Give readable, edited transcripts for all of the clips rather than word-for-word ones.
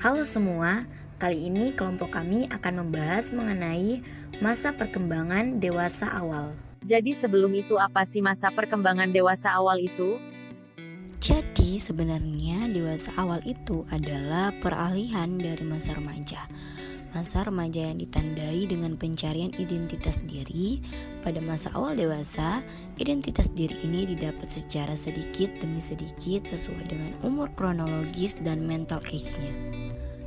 Halo semua, kali ini kelompok kami akan membahas mengenai masa perkembangan dewasa awal. Jadi sebelum itu apa sih masa perkembangan dewasa awal itu? Jadi sebenarnya dewasa awal itu adalah peralihan dari masa remaja. Masa remaja yang ditandai dengan pencarian identitas diri. Pada masa awal dewasa, identitas diri ini didapat secara sedikit demi sedikit sesuai dengan umur kronologis dan mental age-nya.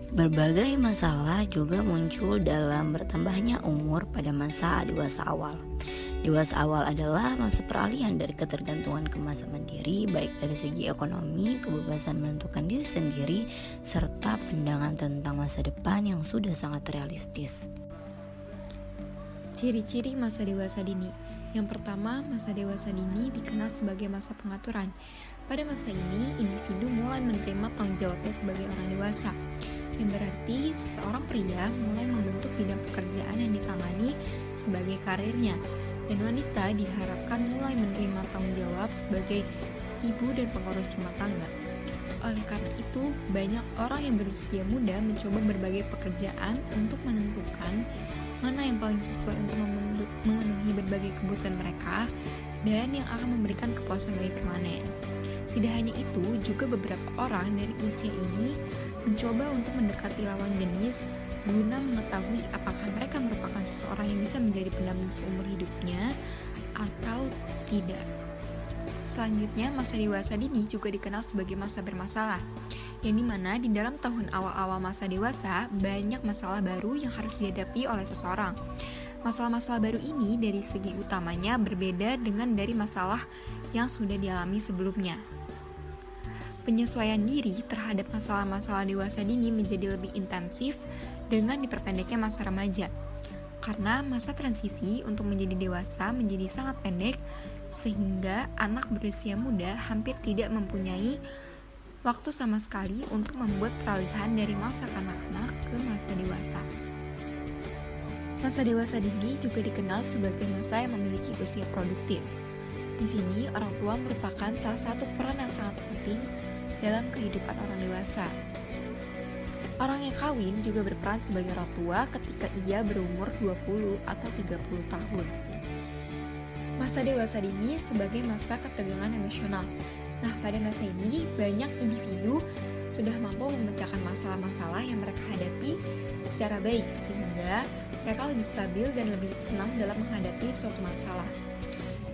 Berbagai masalah juga muncul dalam bertambahnya umur pada masa dewasa awal. Dewasa awal adalah masa peralihan dari ketergantungan ke masa mandiri, baik dari segi ekonomi, kebebasan menentukan diri sendiri, serta pandangan tentang masa depan yang sudah sangat realistis. Ciri-ciri masa dewasa dini. Yang pertama, masa dewasa dini dikenal sebagai masa pengaturan. Pada masa ini, individu mulai menerima tanggung jawabnya sebagai orang dewasa. Yang berarti, seseorang pria mulai membentuk bidang pekerjaan yang ditangani sebagai karirnya. Dan wanita diharapkan mulai menerima tanggung jawab sebagai ibu dan pengurus rumah tangga. Oleh karena itu, banyak orang yang berusia muda mencoba berbagai pekerjaan untuk menentukan mana yang paling sesuai untuk memenuhi berbagai kebutuhan mereka dan yang akan memberikan kepuasan bagi permanen. Tidak hanya itu, juga beberapa orang dari usia ini mencoba untuk mendekati lawan jenis guna mengetahui apakah mereka merupakan seseorang yang bisa menjadi pendamping seumur hidupnya atau tidak. Selanjutnya, masa dewasa dini juga dikenal sebagai masa bermasalah, yang dimana di dalam tahun awal-awal masa dewasa banyak masalah baru yang harus dihadapi oleh seseorang. Masalah-masalah baru ini dari segi utamanya berbeda dengan dari masalah yang sudah dialami sebelumnya. Penyesuaian diri terhadap masalah-masalah dewasa dini menjadi lebih intensif dengan diperpendeknya masa remaja. Karena masa transisi untuk menjadi dewasa menjadi sangat pendek, sehingga anak berusia muda hampir tidak mempunyai waktu sama sekali untuk membuat peralihan dari masa kanak-kanak ke masa dewasa. Masa dewasa dini juga dikenal sebagai masa yang memiliki usia produktif. Di sini, orang tua merupakan salah satu peran yang sangat penting dalam kehidupan orang dewasa. Orang yang kawin juga berperan sebagai orang tua ketika ia berumur 20 atau 30 tahun. Masa dewasa dini sebagai masa ketegangan emosional. Nah, pada masa ini, banyak individu sudah mampu memecahkan masalah-masalah yang mereka hadapi secara baik, sehingga mereka lebih stabil dan lebih tenang dalam menghadapi suatu masalah.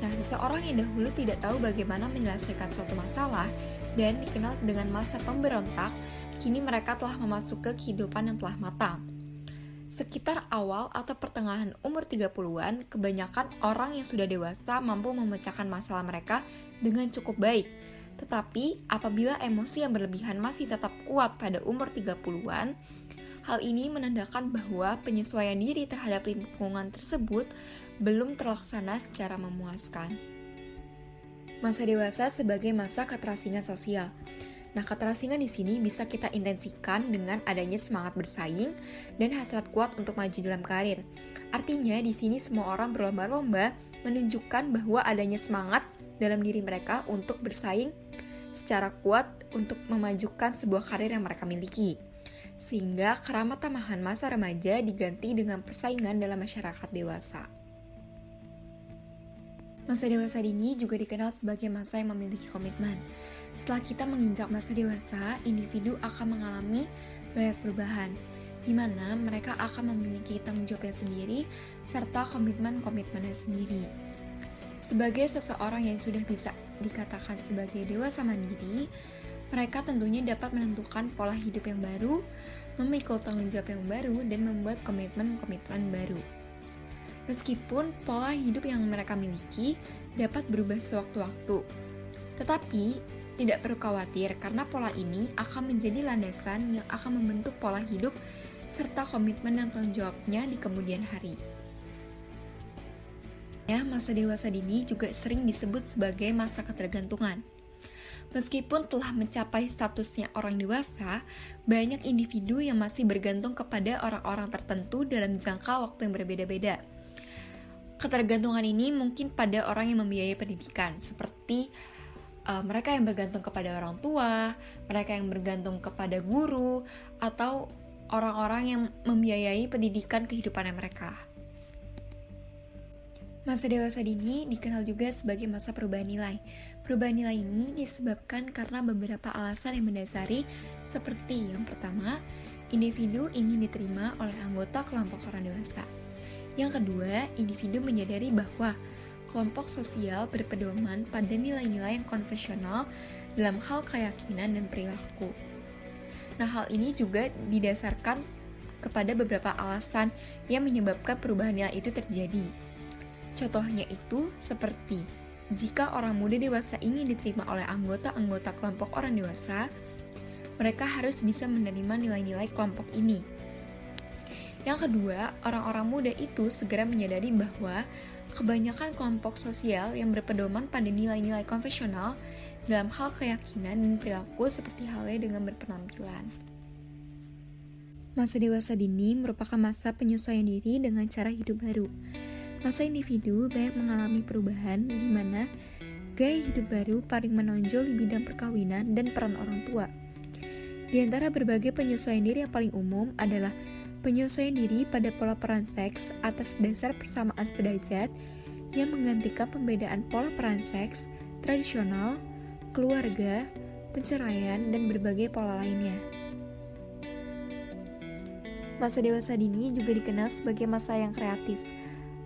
Nah, seseorang yang dahulu tidak tahu bagaimana menyelesaikan suatu masalah dan dikenal dengan masa pemberontak, kini mereka telah memasuki kehidupan yang telah matang. Sekitar awal atau pertengahan umur 30-an, kebanyakan orang yang sudah dewasa mampu memecahkan masalah mereka dengan cukup baik. Tetapi, apabila emosi yang berlebihan masih tetap kuat pada umur 30-an, hal ini menandakan bahwa penyesuaian diri terhadap lingkungan tersebut belum terlaksana secara memuaskan. Masa dewasa sebagai masa keterasingan sosial. Nah, keterasingan di sini bisa kita intensikan dengan adanya semangat bersaing dan hasrat kuat untuk maju dalam karir. Artinya, di sini semua orang berlomba-lomba menunjukkan bahwa adanya semangat dalam diri mereka untuk bersaing secara kuat untuk memajukan sebuah karir yang mereka miliki. Sehingga keramat tamahan masa remaja diganti dengan persaingan dalam masyarakat dewasa. Masa dewasa dini juga dikenal sebagai masa yang memiliki komitmen. Setelah kita menginjak masa dewasa, individu akan mengalami banyak perubahan, di mana mereka akan memiliki tanggung jawabnya sendiri, serta komitmen-komitmennya sendiri. Sebagai seseorang yang sudah bisa dikatakan sebagai dewasa mandiri, mereka tentunya dapat menentukan pola hidup yang baru, memikul tanggung jawab yang baru, dan membuat komitmen-komitmen baru. Meskipun pola hidup yang mereka miliki dapat berubah sewaktu-waktu, tetapi tidak perlu khawatir karena pola ini akan menjadi landasan yang akan membentuk pola hidup serta komitmen dan tanggung jawabnya di kemudian hari. Ya, masa dewasa dini juga sering disebut sebagai masa ketergantungan. Meskipun telah mencapai statusnya orang dewasa, banyak individu yang masih bergantung kepada orang-orang tertentu dalam jangka waktu yang berbeda-beda. Ketergantungan ini mungkin pada orang yang membiayai pendidikan, seperti mereka yang bergantung kepada orang tua, mereka yang bergantung kepada guru, atau orang-orang yang membiayai pendidikan kehidupannya mereka. Masa dewasa dini dikenal juga sebagai masa perubahan nilai. Perubahan nilai ini disebabkan karena beberapa alasan yang mendasari, seperti yang pertama, individu ingin diterima oleh anggota kelompok orang dewasa. Yang kedua, individu menyadari bahwa kelompok sosial berpedoman pada nilai-nilai yang konvensional dalam hal keyakinan dan perilaku. Nah, hal ini juga didasarkan kepada beberapa alasan yang menyebabkan perubahan nilai itu terjadi. Contohnya itu seperti jika orang muda dewasa ingin diterima oleh anggota-anggota kelompok orang dewasa, mereka harus bisa menerima nilai-nilai kelompok ini. Yang kedua, orang-orang muda itu segera menyadari bahwa kebanyakan kelompok sosial yang berpedoman pada nilai-nilai konvensional dalam hal keyakinan dan perilaku seperti halnya dengan berpenampilan. Masa dewasa dini merupakan masa penyesuaian diri dengan cara hidup baru. Masa individu banyak mengalami perubahan di mana gaya hidup baru paling menonjol di bidang perkawinan dan peran orang tua. Di antara berbagai penyesuaian diri yang paling umum adalah penyesuaian diri pada pola peran seks atas dasar persamaan sederajat yang menggantikan pembedaan pola peran seks tradisional, keluarga, perceraian, dan berbagai pola lainnya. Masa dewasa dini juga dikenal sebagai masa yang kreatif.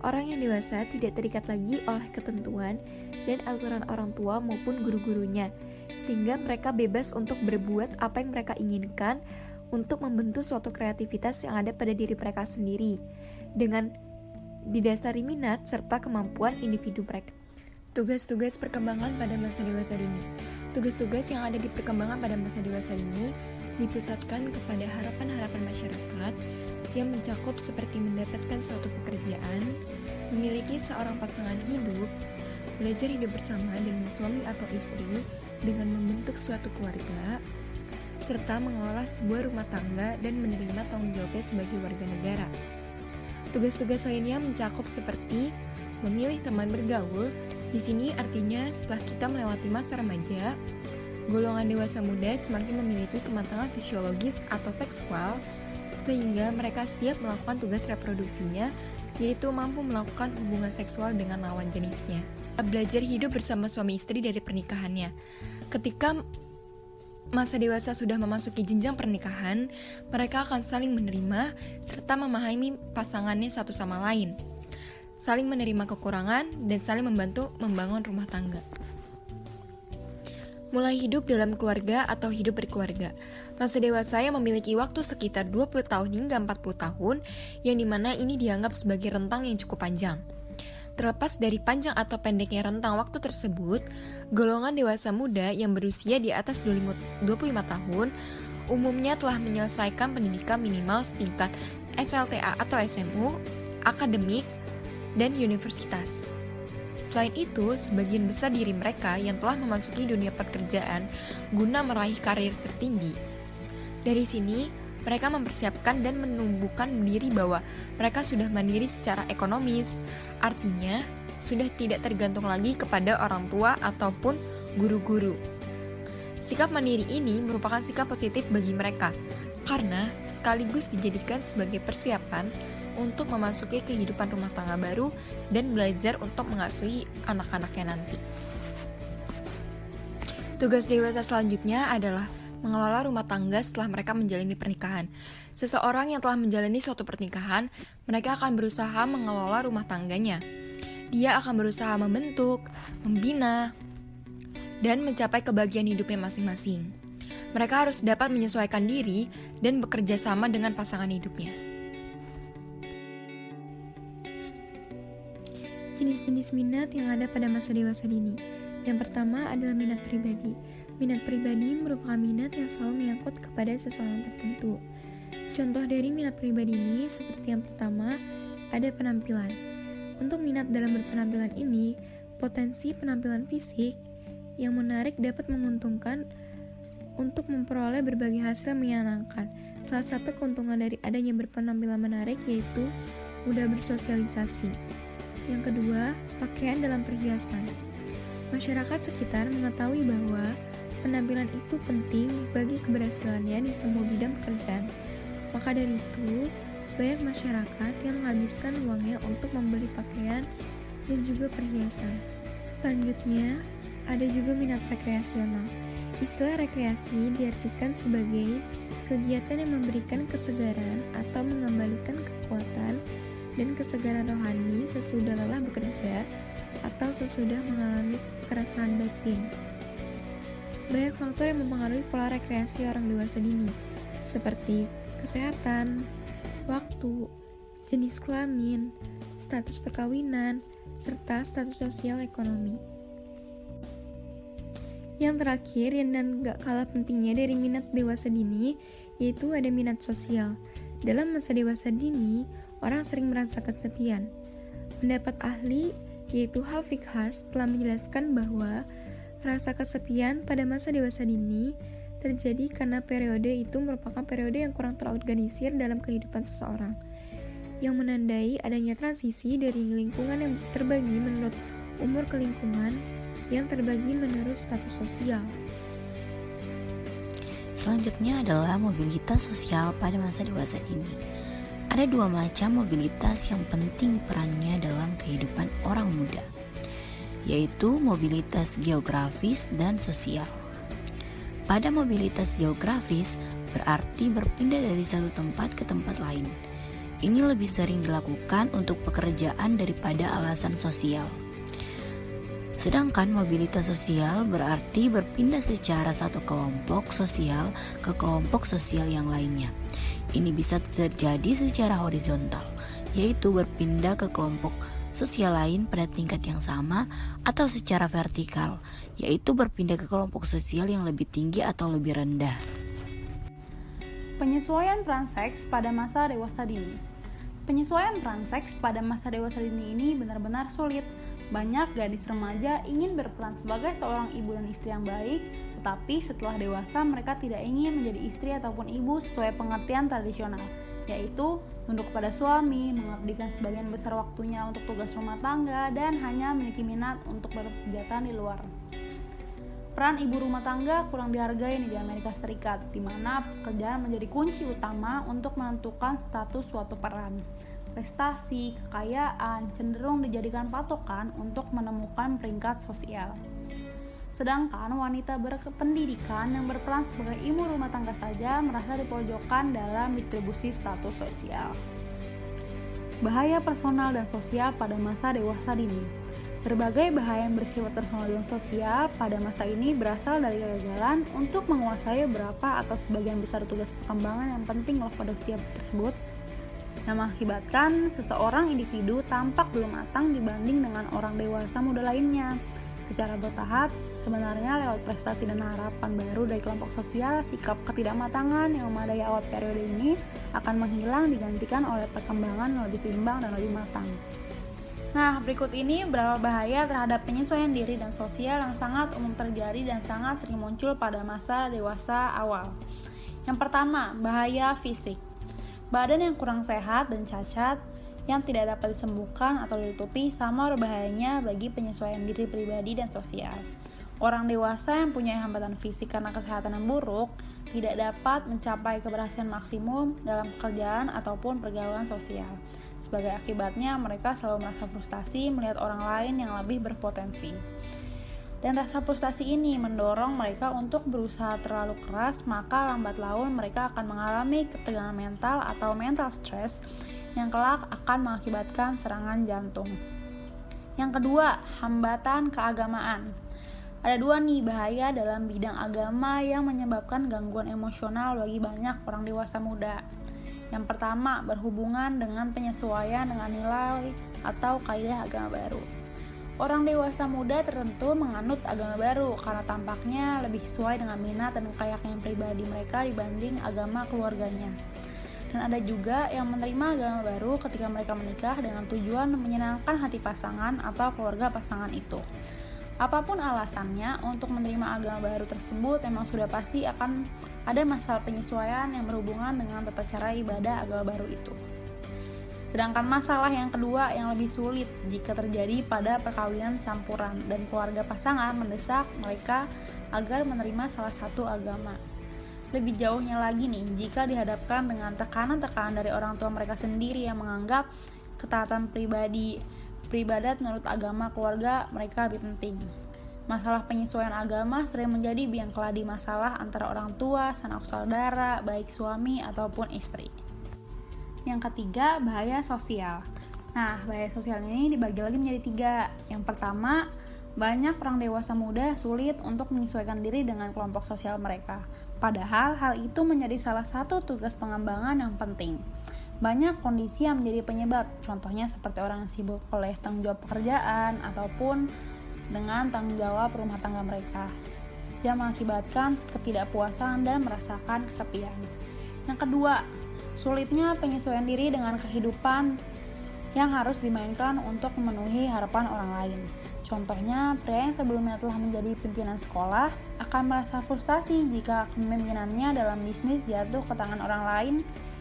Orang yang dewasa tidak terikat lagi oleh ketentuan dan aturan orang tua maupun guru-gurunya, sehingga mereka bebas untuk berbuat apa yang mereka inginkan untuk membentuk suatu kreativitas yang ada pada diri mereka sendiri, dengan didasari minat serta kemampuan individu mereka. Tugas-tugas perkembangan pada masa dewasa dini. Tugas-tugas yang ada di perkembangan pada masa dewasa ini dipusatkan kepada harapan-harapan masyarakat yang mencakup seperti mendapatkan suatu pekerjaan, memiliki seorang pasangan hidup, belajar hidup bersama dengan suami atau istri dengan membentuk suatu keluarga, serta mengelola sebuah rumah tangga dan menerima tanggung jawabnya sebagai warga negara. Tugas-tugas lainnya mencakup seperti memilih teman bergaul. Di sini artinya setelah kita melewati masa remaja, golongan dewasa muda semakin memiliki kematangan fisiologis atau seksual, sehingga mereka siap melakukan tugas reproduksinya, yaitu mampu melakukan hubungan seksual dengan lawan jenisnya. Belajar hidup bersama suami istri dari pernikahannya. Ketika masa dewasa sudah memasuki jenjang pernikahan, mereka akan saling menerima serta memahami pasangannya satu sama lain, saling menerima kekurangan, dan saling membantu membangun rumah tangga. Mulai hidup dalam keluarga atau hidup berkeluarga. Masa dewasa yang memiliki waktu sekitar 20 tahun hingga 40 tahun, yang dimana ini dianggap sebagai rentang yang cukup panjang. Terlepas dari panjang atau pendeknya rentang waktu tersebut, golongan dewasa muda yang berusia di atas 25 tahun umumnya telah menyelesaikan pendidikan minimal setingkat SLTA atau SMU, akademik, dan universitas. Selain itu, sebagian besar diri mereka yang telah memasuki dunia pekerjaan guna meraih karir tertinggi. Dari sini, mereka mempersiapkan dan menumbuhkan diri bahwa mereka sudah mandiri secara ekonomis, artinya sudah tidak tergantung lagi kepada orang tua ataupun guru-guru. Sikap mandiri ini merupakan sikap positif bagi mereka, karena sekaligus dijadikan sebagai persiapan untuk memasuki kehidupan rumah tangga baru dan belajar untuk mengasuhi anak-anaknya nanti. Tugas dewasa selanjutnya adalah mengelola rumah tangga setelah mereka menjalani pernikahan. Seseorang yang telah menjalani suatu pernikahan, mereka akan berusaha mengelola rumah tangganya. Dia akan berusaha membentuk, membina, dan mencapai kebahagiaan hidupnya masing-masing. Mereka harus dapat menyesuaikan diri dan bekerja sama dengan pasangan hidupnya. Jenis-jenis minat yang ada pada masa dewasa dini. Yang pertama adalah minat pribadi. Minat pribadi merupakan minat yang selalu menyangkut kepada seseorang tertentu. Contoh dari minat pribadi ini seperti yang pertama, ada penampilan. Untuk minat dalam berpenampilan ini, potensi penampilan fisik yang menarik dapat menguntungkan untuk memperoleh berbagai hasil menyenangkan. Salah satu keuntungan dari adanya berpenampilan menarik yaitu mudah bersosialisasi. Yang kedua, pakaian dalam perhiasan. Masyarakat sekitar mengetahui bahwa penampilan itu penting bagi keberhasilannya di semua bidang pekerjaan. Maka dari itu, banyak masyarakat yang menghabiskan uangnya untuk membeli pakaian dan juga perhiasan. Selanjutnya, ada juga minat rekreasional. Istilah rekreasi diartikan sebagai kegiatan yang memberikan kesegaran atau mengembalikan kekuatan dan kesegaran rohani sesudah lelah bekerja atau sesudah mengalami keresahan batin. Banyak faktor yang mempengaruhi pola rekreasi orang dewasa dini, seperti kesehatan, waktu, jenis kelamin, status perkawinan, serta status sosial ekonomi. Yang terakhir dan gak kalah pentingnya dari minat dewasa dini, yaitu ada minat sosial. Dalam masa dewasa dini, orang sering merasa kesepian. Pendapat ahli, yaitu Hafik Hars, telah menjelaskan bahwa rasa kesepian pada masa dewasa dini terjadi karena periode itu merupakan periode yang kurang terorganisir dalam kehidupan seseorang, yang menandai adanya transisi dari lingkungan yang terbagi menurut umur ke lingkungan yang terbagi menurut status sosial. Selanjutnya adalah mobilitas sosial pada masa dewasa ini. Ada dua macam mobilitas yang penting perannya dalam kehidupan orang muda, yaitu mobilitas geografis dan sosial. Pada mobilitas geografis berarti berpindah dari satu tempat ke tempat lain. Ini lebih sering dilakukan untuk pekerjaan daripada alasan sosial. Sedangkan mobilitas sosial berarti berpindah secara satu kelompok sosial ke kelompok sosial yang lainnya. Ini bisa terjadi secara horizontal, yaitu berpindah ke kelompok sosial lain pada tingkat yang sama, atau secara vertikal, yaitu berpindah ke kelompok sosial yang lebih tinggi atau lebih rendah. Penyesuaian peran seks pada masa dewasa dini. Penyesuaian peran seks pada masa dewasa dini ini benar-benar sulit. Banyak gadis remaja ingin berperan sebagai seorang ibu dan istri yang baik, tetapi setelah dewasa mereka tidak ingin menjadi istri ataupun ibu sesuai pengertian tradisional, yaitu tunduk kepada suami, mengabdikan sebagian besar waktunya untuk tugas rumah tangga, dan hanya memiliki minat untuk berkegiatan di luar. Peran ibu rumah tangga kurang dihargai di Amerika Serikat, di mana pekerjaan menjadi kunci utama untuk menentukan status suatu peran. Prestasi, kekayaan cenderung dijadikan patokan untuk menemukan peringkat sosial. Sedangkan wanita berpendidikan yang berperan sebagai ibu rumah tangga saja merasa dipojokkan dalam distribusi status sosial. Bahaya personal dan sosial pada masa dewasa dini. Berbagai bahaya yang bersifat personal dan sosial pada masa ini berasal dari kegagalan untuk menguasai beberapa atau sebagian besar tugas perkembangan yang penting pada usia tersebut, yang mengakibatkan seseorang individu tampak belum matang dibanding dengan orang dewasa muda lainnya. Secara bertahap, sebenarnya lewat prestasi dan harapan baru dari kelompok sosial, sikap ketidakmatangan yang memadai awal periode ini akan menghilang digantikan oleh perkembangan yang lebih seimbang dan lebih matang. Nah, berikut ini beberapa bahaya terhadap penyesuaian diri dan sosial yang sangat umum terjadi dan sangat sering muncul pada masa dewasa awal. Yang pertama, bahaya fisik. Badan yang kurang sehat dan cacat yang tidak dapat disembuhkan atau ditutupi sama berbahayanya bagi penyesuaian diri pribadi dan sosial. Orang dewasa yang punya hambatan fisik karena kesehatan yang buruk tidak dapat mencapai keberhasilan maksimum dalam pekerjaan ataupun pergaulan sosial. Sebagai akibatnya, mereka selalu merasa frustasi melihat orang lain yang lebih berpotensi. Dan rasa frustasi ini mendorong mereka untuk berusaha terlalu keras, maka lambat laun mereka akan mengalami ketegangan mental atau mental stress yang kelak akan mengakibatkan serangan jantung. Yang kedua, hambatan keagamaan. Ada dua nih bahaya dalam bidang agama yang menyebabkan gangguan emosional bagi banyak orang dewasa muda. Yang pertama, berhubungan dengan penyesuaian dengan nilai atau kaidah agama baru. Orang dewasa muda tertentu menganut agama baru karena tampaknya lebih sesuai dengan minat dan keyakinan pribadi mereka dibanding agama keluarganya. Dan ada juga yang menerima agama baru ketika mereka menikah dengan tujuan menyenangkan hati pasangan atau keluarga pasangan itu. Apapun alasannya untuk menerima agama baru tersebut, memang sudah pasti akan ada masalah penyesuaian yang berhubungan dengan tata cara ibadah agama baru itu. Sedangkan masalah yang kedua yang lebih sulit jika terjadi pada perkawinan campuran dan keluarga pasangan mendesak mereka agar menerima salah satu agama. Lebih jauhnya lagi nih, jika dihadapkan dengan tekanan-tekanan dari orang tua mereka sendiri yang menganggap ketaatan beribadat menurut agama keluarga mereka lebih penting. Masalah penyesuaian agama sering menjadi biang keladi masalah antara orang tua, sanak saudara, baik suami ataupun istri. Yang ketiga, bahaya sosial. Nah, bahaya sosial ini dibagi lagi menjadi 3. Yang pertama, banyak orang dewasa muda sulit untuk menyesuaikan diri dengan kelompok sosial mereka. Padahal hal itu menjadi salah satu tugas pengembangan yang penting. Banyak kondisi yang menjadi penyebab, contohnya seperti orang yang sibuk oleh tanggung jawab pekerjaan ataupun dengan tanggung jawab rumah tangga mereka, yang mengakibatkan ketidakpuasan dan merasakan kesepian. Yang kedua, sulitnya penyesuaian diri dengan kehidupan yang harus dimainkan untuk memenuhi harapan orang lain. Contohnya, pria yang sebelumnya telah menjadi pimpinan sekolah akan merasa frustasi jika kepemimpinannya dalam bisnis jatuh ke tangan orang lain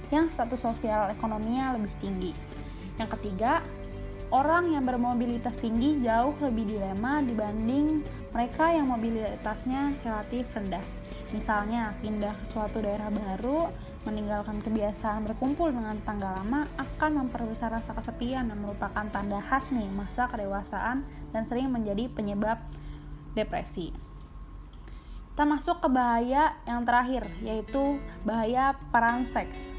yang status sosial ekonominya lebih tinggi. Yang ketiga, orang yang bermobilitas tinggi jauh lebih dilema dibanding mereka yang mobilitasnya relatif rendah. Misalnya, pindah ke suatu daerah baru, meninggalkan kebiasaan berkumpul dengan tetangga lama akan memperbesar rasa kesepian yang merupakan tanda khas nih masa kedewasaan dan sering menjadi penyebab depresi. Kita masuk ke bahaya yang terakhir, yaitu bahaya peran seks.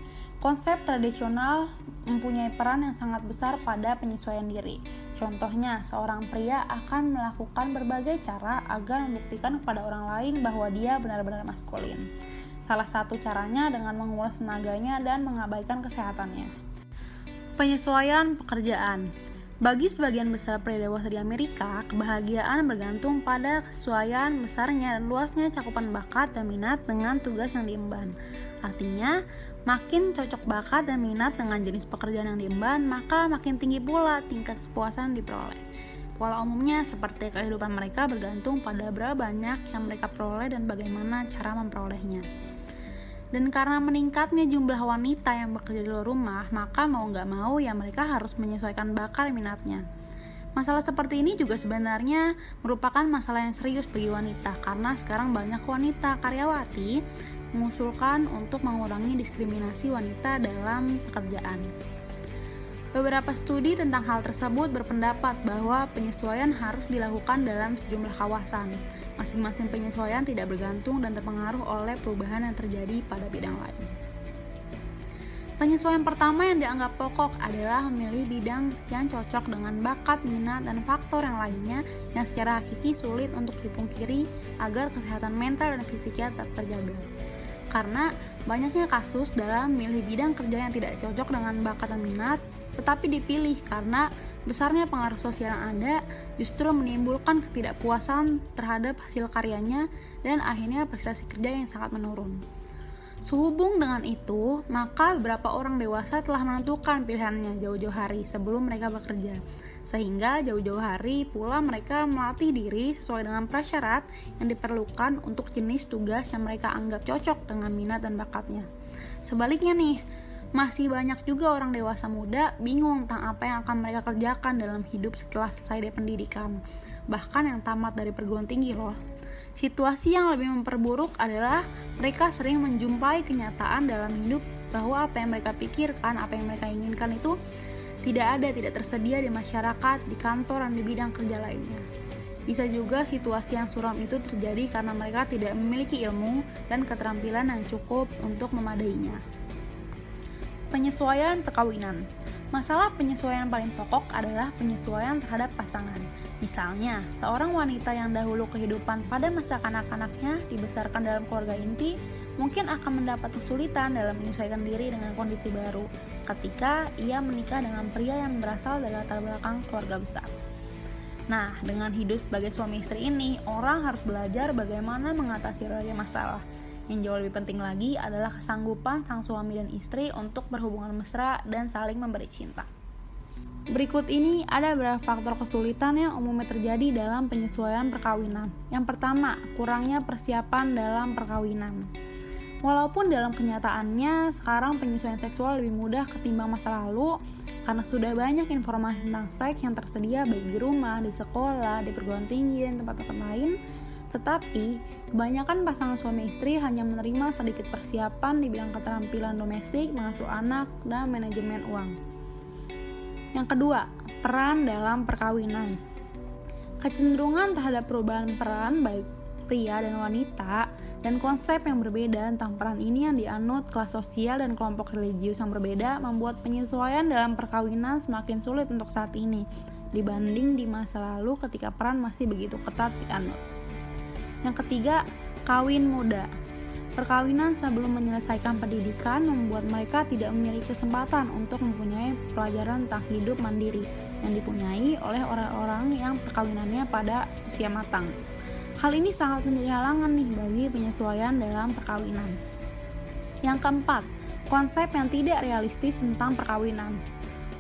Konsep tradisional mempunyai peran yang sangat besar pada penyesuaian diri. Contohnya, seorang pria akan melakukan berbagai cara agar membuktikan kepada orang lain bahwa dia benar-benar maskulin. Salah satu caranya dengan menguras tenaganya dan mengabaikan kesehatannya. Penyesuaian pekerjaan. Bagi sebagian besar pria dewasa di Amerika, kebahagiaan bergantung pada kesesuaian besarnya dan luasnya cakupan bakat dan minat dengan tugas yang diemban. Artinya, makin cocok bakat dan minat dengan jenis pekerjaan yang diemban, maka makin tinggi pula tingkat kepuasan diperoleh. Pola umumnya seperti kehidupan mereka bergantung pada berapa banyak yang mereka peroleh dan bagaimana cara memperolehnya. Dan karena meningkatnya jumlah wanita yang bekerja di luar rumah, maka mau nggak mau ya mereka harus menyesuaikan bakat minatnya. Masalah seperti ini juga sebenarnya merupakan masalah yang serius bagi wanita, karena sekarang banyak wanita karyawati mengusulkan untuk mengurangi diskriminasi wanita dalam pekerjaan. Beberapa studi tentang hal tersebut berpendapat bahwa penyesuaian harus dilakukan dalam sejumlah kawasan. Masing-masing penyesuaian tidak bergantung dan terpengaruh oleh perubahan yang terjadi pada bidang lain. Penyesuaian pertama yang dianggap pokok adalah memilih bidang yang cocok dengan bakat, minat, dan faktor yang lainnya yang secara hakiki sulit untuk dipungkiri agar kesehatan mental dan fisiknya tetap terjaga. Karena banyaknya kasus dalam memilih bidang kerja yang tidak cocok dengan bakat dan minat, tetapi dipilih karena besarnya pengaruh sosial yang ada justru menimbulkan ketidakpuasan terhadap hasil karyanya dan akhirnya prestasi kerja yang sangat menurun. Sehubung dengan itu, maka beberapa orang dewasa telah menentukan pilihannya jauh-jauh hari sebelum mereka bekerja. Sehingga jauh-jauh hari pula mereka melatih diri sesuai dengan prasyarat yang diperlukan untuk jenis tugas yang mereka anggap cocok dengan minat dan bakatnya. Sebaliknya nih, masih banyak juga orang dewasa muda bingung tentang apa yang akan mereka kerjakan dalam hidup setelah selesai dari pendidikan, bahkan yang tamat dari perguruan tinggi loh. Situasi yang lebih memperburuk adalah mereka sering menjumpai kenyataan dalam hidup bahwa apa yang mereka pikirkan, apa yang mereka inginkan itu tidak tersedia di masyarakat, di kantor, dan di bidang kerja lainnya. Bisa juga situasi yang suram itu terjadi karena mereka tidak memiliki ilmu dan keterampilan yang cukup untuk memadainya. Penyesuaian perkawinan. Masalah penyesuaian paling pokok adalah penyesuaian terhadap pasangan. Misalnya, seorang wanita yang dahulu kehidupan pada masa kanak-kanaknya dibesarkan dalam keluarga inti, mungkin akan mendapat kesulitan dalam menyesuaikan diri dengan kondisi baru ketika ia menikah dengan pria yang berasal dari latar belakang keluarga besar. Nah, dengan hidup sebagai suami istri ini, orang harus belajar bagaimana mengatasi berbagai masalah. Yang jauh lebih penting lagi adalah kesanggupan sang suami dan istri untuk berhubungan mesra dan saling memberi cinta. Berikut ini ada beberapa faktor kesulitan yang umumnya terjadi dalam penyesuaian perkawinan. Yang pertama, kurangnya persiapan dalam perkawinan. Walaupun dalam kenyataannya sekarang penyesuaian seksual lebih mudah ketimbang masa lalu karena sudah banyak informasi tentang seks yang tersedia baik di rumah, di sekolah, di perguruan tinggi, dan tempat-tempat lain, tetapi kebanyakan pasangan suami istri hanya menerima sedikit persiapan di bidang keterampilan domestik, mengasuh anak, dan manajemen uang. Yang kedua, peran dalam perkawinan. Kecenderungan terhadap perubahan peran baik pria dan wanita dan konsep yang berbeda tentang peran ini yang dianut kelas sosial dan kelompok religius yang berbeda membuat penyesuaian dalam perkawinan semakin sulit untuk saat ini dibanding di masa lalu ketika peran masih begitu ketat dianut. Yang ketiga, kawin muda. Perkawinan sebelum menyelesaikan pendidikan membuat mereka tidak memiliki kesempatan untuk mempunyai pelajaran tentang hidup mandiri yang dipunyai oleh orang-orang yang perkawinannya pada usia matang. Hal ini sangat menjadi halangan nih bagi penyesuaian dalam perkawinan. Yang keempat, konsep yang tidak realistis tentang perkawinan.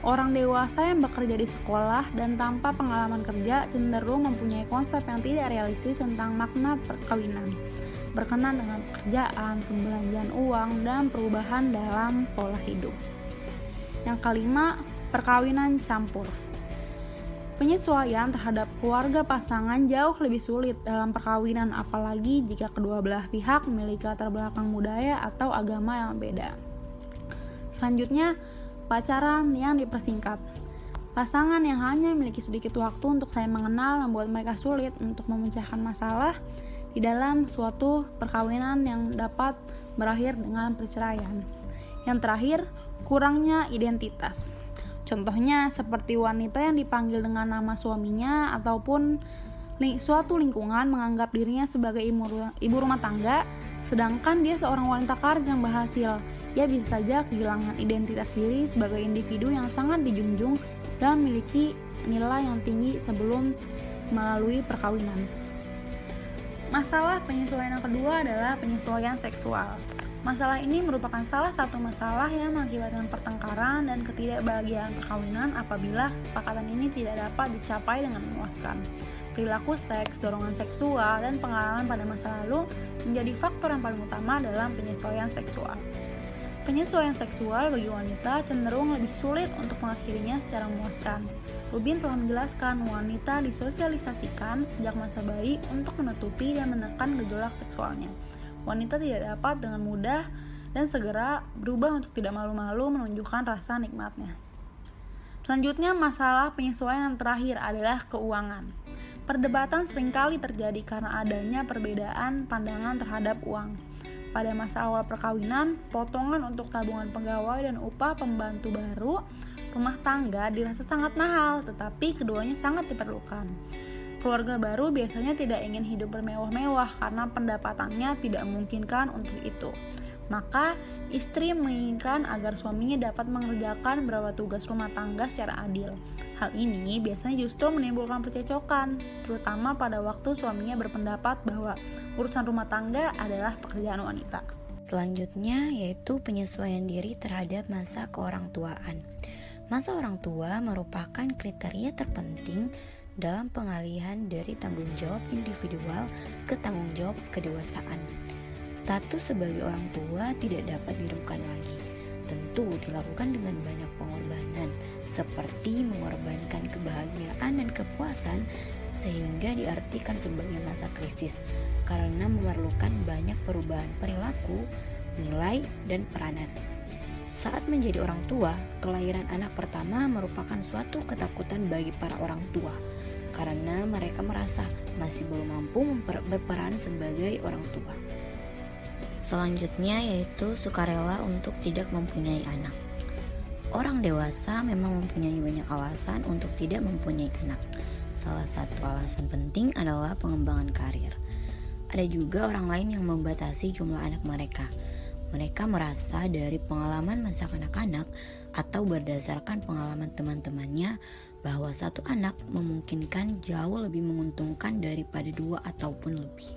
Orang dewasa yang bekerja di sekolah dan tanpa pengalaman kerja cenderung mempunyai konsep yang tidak realistis tentang makna perkawinan, berkenaan dengan pekerjaan, pembelanjaan uang, dan perubahan dalam pola hidup. Yang kelima, perkawinan campur. Penyesuaian terhadap keluarga pasangan jauh lebih sulit dalam perkawinan, apalagi jika kedua belah pihak memiliki latar belakang budaya atau agama yang beda. Selanjutnya, pacaran yang dipersingkat. Pasangan yang hanya memiliki sedikit waktu untuk saling mengenal membuat mereka sulit untuk memecahkan masalah di dalam suatu perkawinan yang dapat berakhir dengan perceraian. Yang terakhir, kurangnya identitas. Contohnya seperti wanita yang dipanggil dengan nama suaminya ataupun suatu lingkungan menganggap dirinya sebagai ibu rumah tangga, sedangkan dia seorang wanita karir yang berhasil. Ia bisa saja kehilangan identitas diri sebagai individu yang sangat dijunjung dan memiliki nilai yang tinggi sebelum melalui perkawinan. Masalah penyesuaian yang kedua adalah penyesuaian seksual. Masalah ini merupakan salah satu masalah yang mengakibatkan pertengkaran dan ketidakbahagiaan perkawinan apabila kesepakatan ini tidak dapat dicapai dengan memuaskan. Perilaku seks, dorongan seksual, dan pengalaman pada masa lalu menjadi faktor yang paling utama dalam penyesuaian seksual. Penyesuaian seksual bagi wanita cenderung lebih sulit untuk mengakhirinya secara memuaskan. Rubin telah menjelaskan wanita disosialisasikan sejak masa bayi untuk menutupi dan menekan gejolak seksualnya. Wanita tidak dapat dengan mudah dan segera berubah untuk tidak malu-malu menunjukkan rasa nikmatnya. Selanjutnya, masalah penyesuaian yang terakhir adalah keuangan. Perdebatan seringkali terjadi karena adanya perbedaan pandangan terhadap uang. Pada masa awal perkawinan, potongan untuk tabungan pegawai dan upah pembantu baru rumah tangga dirasa sangat mahal, tetapi keduanya sangat diperlukan. Keluarga baru biasanya tidak ingin hidup bermewah-mewah karena pendapatannya tidak memungkinkan untuk itu. Maka, istri menginginkan agar suaminya dapat mengerjakan beberapa tugas rumah tangga secara adil. Hal ini biasanya justru menimbulkan percecokan, terutama pada waktu suaminya berpendapat bahwa urusan rumah tangga adalah pekerjaan wanita. Selanjutnya yaitu penyesuaian diri terhadap masa keorangtuaan. Masa orang tua merupakan kriteria terpenting dalam pengalihan dari tanggung jawab individual ke tanggung jawab kedewasaan. Status sebagai orang tua tidak dapat diragukan lagi. Tentu dilakukan dengan banyak pengorbanan, seperti mengorbankan kebahagiaan dan kepuasan, sehingga diartikan sebagai masa krisis, karena memerlukan banyak perubahan perilaku, nilai, dan peranan. Saat menjadi orang tua, kelahiran anak pertama merupakan suatu ketakutan bagi para orang tua, karena mereka merasa masih belum mampu berperan sebagai orang tua. Selanjutnya yaitu sukarela untuk tidak mempunyai anak. Orang dewasa memang mempunyai banyak alasan untuk tidak mempunyai anak. Salah satu alasan penting adalah pengembangan karir. Ada juga orang lain yang membatasi jumlah anak mereka. Mereka merasa dari pengalaman masa kanak-kanak atau berdasarkan pengalaman teman-temannya bahwa satu anak memungkinkan jauh lebih menguntungkan daripada dua ataupun lebih.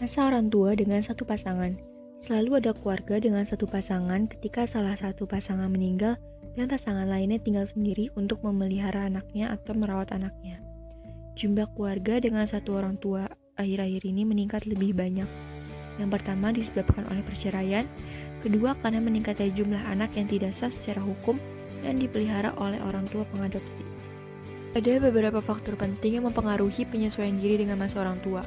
Masa orang tua dengan satu pasangan. Selalu ada keluarga dengan satu pasangan ketika salah satu pasangan meninggal dan pasangan lainnya tinggal sendiri untuk memelihara anaknya atau merawat anaknya. Jumlah keluarga dengan satu orang tua akhir-akhir ini meningkat lebih banyak. Yang pertama disebabkan oleh perceraian, kedua karena meningkatnya jumlah anak yang tidak sah secara hukum yang dipelihara oleh orang tua pengadopsi. Ada beberapa faktor penting yang mempengaruhi penyesuaian diri dengan masa orang tua.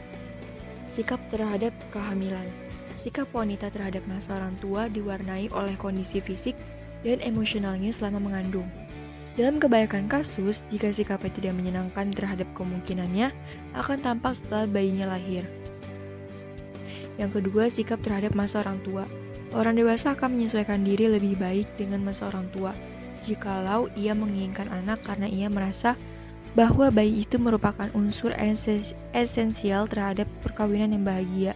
Sikap terhadap kehamilan. Sikap wanita terhadap masa orang tua diwarnai oleh kondisi fisik dan emosionalnya selama mengandung. Dalam kebanyakan kasus, jika sikapnya tidak menyenangkan terhadap kemungkinannya, akan tampak setelah bayinya lahir. Yang kedua, sikap terhadap masa orang tua. Orang dewasa akan menyesuaikan diri lebih baik dengan masa orang tua, jikalau ia menginginkan anak karena ia merasa bahwa bayi itu merupakan unsur esensial terhadap perkawinan yang bahagia,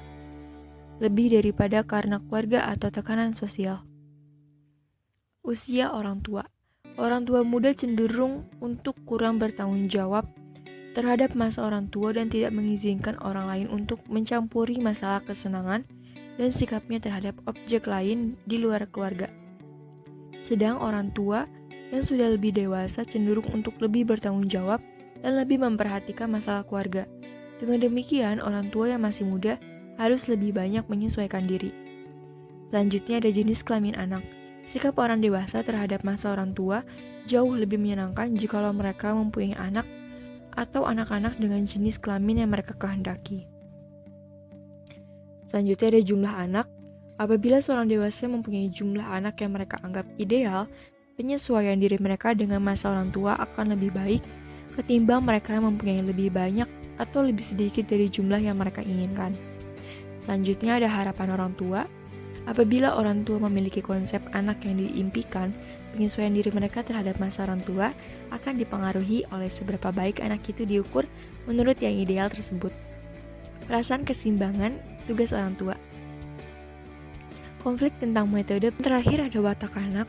lebih daripada karena keluarga atau tekanan sosial. Usia orang tua. Orang tua muda cenderung untuk kurang bertanggung jawab terhadap masa orang tua dan tidak mengizinkan orang lain untuk mencampuri masalah kesenangan dan sikapnya terhadap objek lain di luar keluarga. Sedang orang tua yang sudah lebih dewasa cenderung untuk lebih bertanggung jawab dan lebih memperhatikan masalah keluarga. Dengan demikian, orang tua yang masih muda harus lebih banyak menyesuaikan diri. Selanjutnya ada jenis kelamin anak. Sikap orang dewasa terhadap masa orang tua jauh lebih menyenangkan jikalau mereka mempunyai anak atau anak-anak dengan jenis kelamin yang mereka kehendaki. Selanjutnya ada jumlah anak. Apabila seorang dewasa mempunyai jumlah anak yang mereka anggap ideal, penyesuaian diri mereka dengan masa orang tua akan lebih baik ketimbang mereka yang mempunyai lebih banyak atau lebih sedikit dari jumlah yang mereka inginkan. Selanjutnya ada harapan orang tua. Apabila orang tua memiliki konsep anak yang diimpikan, penyesuaian diri mereka terhadap masa orang tua akan dipengaruhi oleh seberapa baik anak itu diukur menurut yang ideal tersebut. Perasaan keseimbangan tugas orang tua. Konflik tentang metode. Terakhir ada watak anak.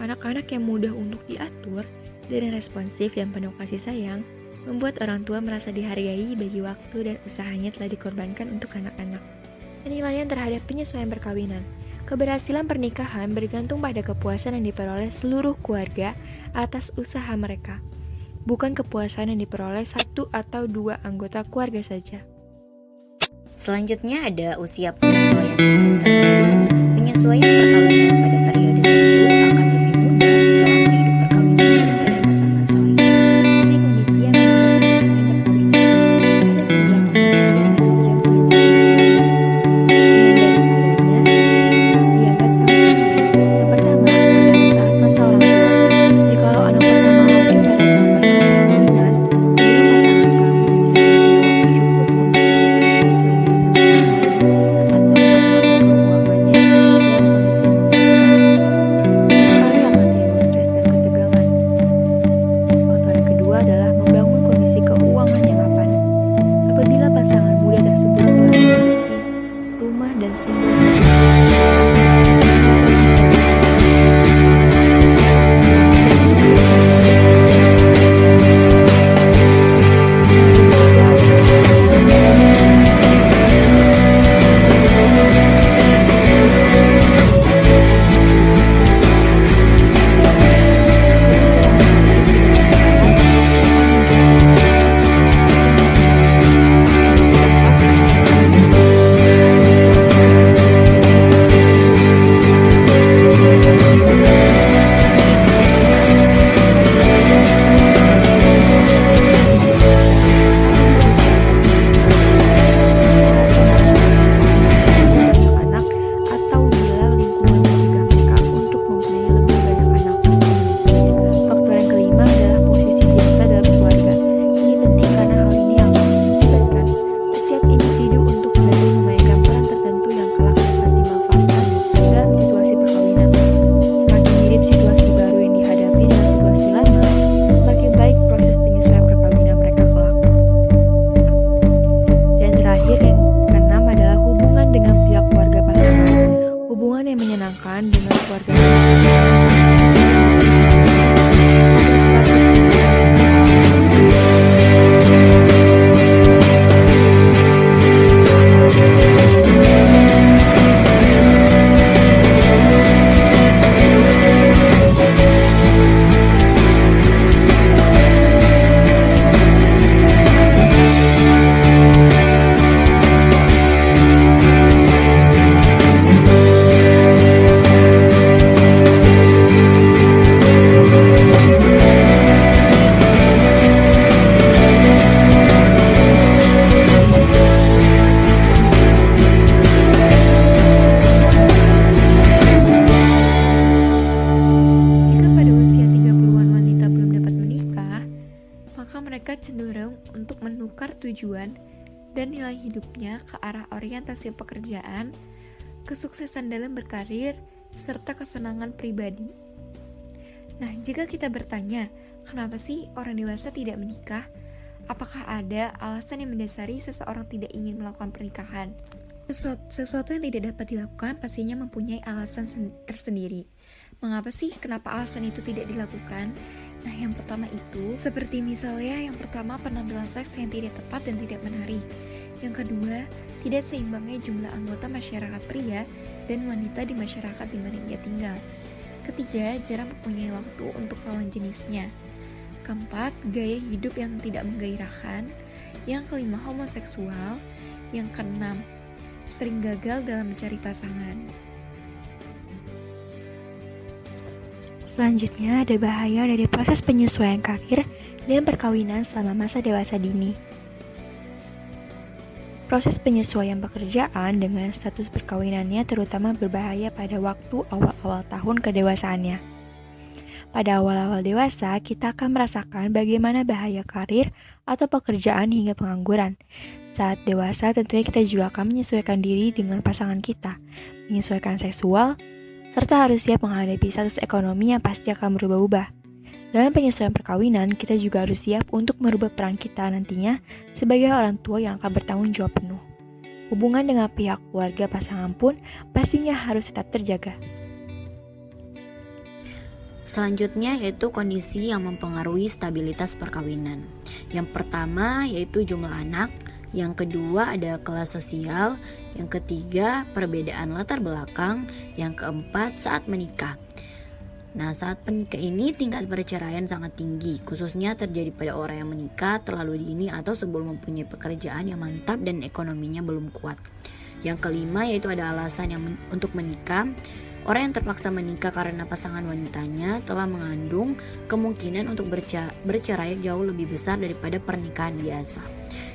Anak-anak yang mudah untuk diatur dan responsif yang penuh kasih sayang membuat orang tua merasa dihargai bagi waktu dan usahanya telah dikorbankan untuk anak-anak. Penilaian terhadap penyesuaian perkawinan. Keberhasilan pernikahan bergantung pada kepuasan yang diperoleh seluruh keluarga atas usaha mereka, bukan kepuasan yang diperoleh satu atau dua anggota keluarga saja. Selanjutnya ada usia penyesuaian. Penyesuaian perkawinan pada periode tertentu akan lebih mudah selama hidup perkawinan daripada masa-masa lainnya. Ini kondisi yang menyebabkan cenderung untuk menukar tujuan dan nilai hidupnya ke arah orientasi pekerjaan, kesuksesan dalam berkarir, serta kesenangan pribadi. Nah, jika kita bertanya, kenapa sih orang dewasa tidak menikah? Apakah ada alasan yang mendasari seseorang tidak ingin melakukan pernikahan? Sesuatu yang tidak dapat dilakukan pastinya mempunyai alasan tersendiri. Mengapa sih kenapa alasan itu tidak dilakukan? Nah, yang pertama itu, seperti misalnya yang pertama penampilan seks yang tidak tepat dan tidak menarik. Yang kedua, tidak seimbangnya jumlah anggota masyarakat pria dan wanita di masyarakat di mana ia tinggal. Ketiga, jarang mempunyai waktu untuk lawan jenisnya. Keempat, gaya hidup yang tidak menggairahkan. Yang kelima, homoseksual. Yang keenam, sering gagal dalam mencari pasangan. Selanjutnya ada bahaya dari proses penyesuaian karir dan perkawinan selama masa dewasa dini. Proses penyesuaian pekerjaan dengan status perkawinannya terutama berbahaya pada waktu awal-awal tahun kedewasaannya. Pada awal-awal dewasa, kita akan merasakan bagaimana bahaya karir atau pekerjaan hingga pengangguran. Saat dewasa, tentunya kita juga akan menyesuaikan diri dengan pasangan kita, menyesuaikan seksual, serta harus siap menghadapi status ekonomi yang pasti akan berubah-ubah. Dalam penyesuaian perkawinan, kita juga harus siap untuk merubah peran kita nantinya sebagai orang tua yang akan bertanggung jawab penuh. Hubungan dengan pihak keluarga pasangan pun pastinya harus tetap terjaga. Selanjutnya yaitu kondisi yang mempengaruhi stabilitas perkawinan. Yang pertama yaitu jumlah anak, yang kedua ada kelas sosial, yang ketiga perbedaan latar belakang, yang keempat saat menikah. Nah, saat menikah ini tingkat perceraian sangat tinggi, khususnya terjadi pada orang yang menikah terlalu dini atau sebelum mempunyai pekerjaan yang mantap dan ekonominya belum kuat. Yang kelima yaitu ada alasan untuk menikah. Orang yang terpaksa menikah karena pasangan wanitanya telah mengandung kemungkinan untuk bercerai jauh lebih besar daripada pernikahan biasa.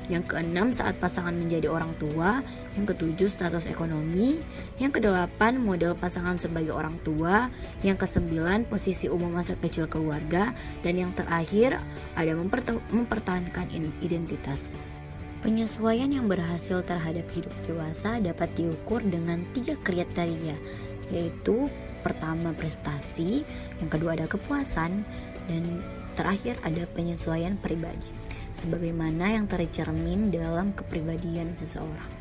Yang keenam, saat pasangan menjadi orang tua. Yang ketujuh, status ekonomi. Yang kedelapan, model pasangan sebagai orang tua. Yang kesembilan, posisi umum masa kecil keluarga. Dan yang terakhir, ada mempertahankan identitas. Penyesuaian yang berhasil terhadap hidup dewasa dapat diukur dengan 3 kriteria, yaitu pertama prestasi, yang kedua ada kepuasan, dan terakhir ada penyesuaian pribadi, sebagaimana yang tercermin dalam kepribadian seseorang.